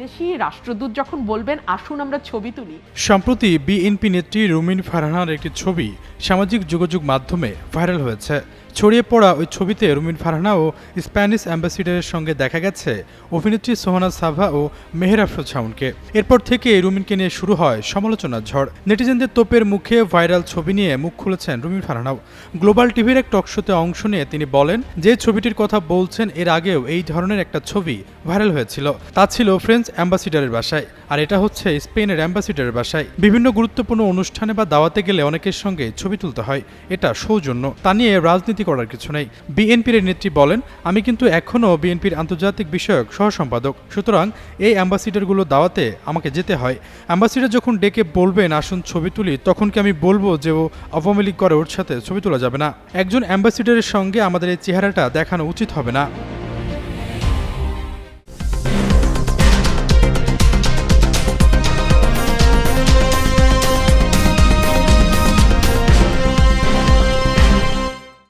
বিদেশি রাষ্ট্রদূত যখন বলবেন আসুন আমরা ছবি তুলি। সম্প্রতি বিএনপি নেত্রী রুমিন ফারহানার একটি ছবি সামাজিক যোগাযোগ মাধ্যমে ভাইরাল হয়েছে। ছড়িয়ে পড়া ওই ছবিতে রুমিন ফারহানা ও স্প্যানিশ অ্যাম্বাসিডারের সঙ্গে দেখা গেছে অভিনেত্রী সোহানা সাভা ও মেহের আফরোজ শাওনকে। এরপর থেকে রুমিনকে নিয়ে শুরু হয় সমালোচনার ঝড়। নেটিজেনদের তোপের মুখে ভাইরাল ছবি নিয়ে মুখ খুলেছেন রুমিন ফারহানাও। গ্লোবাল টিভির এক টকশোতে অংশ নিয়ে তিনি বলেন, যে ছবিটির কথা বলছেন এর আগেও এই ধরনের একটা ছবি ভাইরাল হয়েছিল। তা ছিল ফ্রেঞ্চ অ্যাম্বাসিডারের বাসায়, আর এটা হচ্ছে স্পেনের অ্যাম্বাসিডারের বাসায়। বিভিন্ন গুরুত্বপূর্ণ অনুষ্ঠানে বা দাওয়াতে গেলে অনেকের সঙ্গে ছবি তুলতে হয়, এটা সৌজন্য, তা নিয়ে রাজনীতি করার কিছু নেই। বিএনপির নেত্রী বলেন, আমি কিন্তু এখনও বিএনপির আন্তর্জাতিক বিষয়ক সহসম্পাদক, সুতরাং এই অ্যাম্বাসিডারগুলো দাওয়াতে আমাকে যেতে হয়। অ্যাম্বাসিডার যখন ডেকে বলবেন আসুন ছবি তুলি, তখন কি আমি বলবো যে ও আওয়ামী লীগ করে, ওর সাথে ছবি তোলা যাবে না? একজন অ্যাম্বাসিডারের সঙ্গে আমাদের এই চেহারাটা দেখানো উচিত হবে না।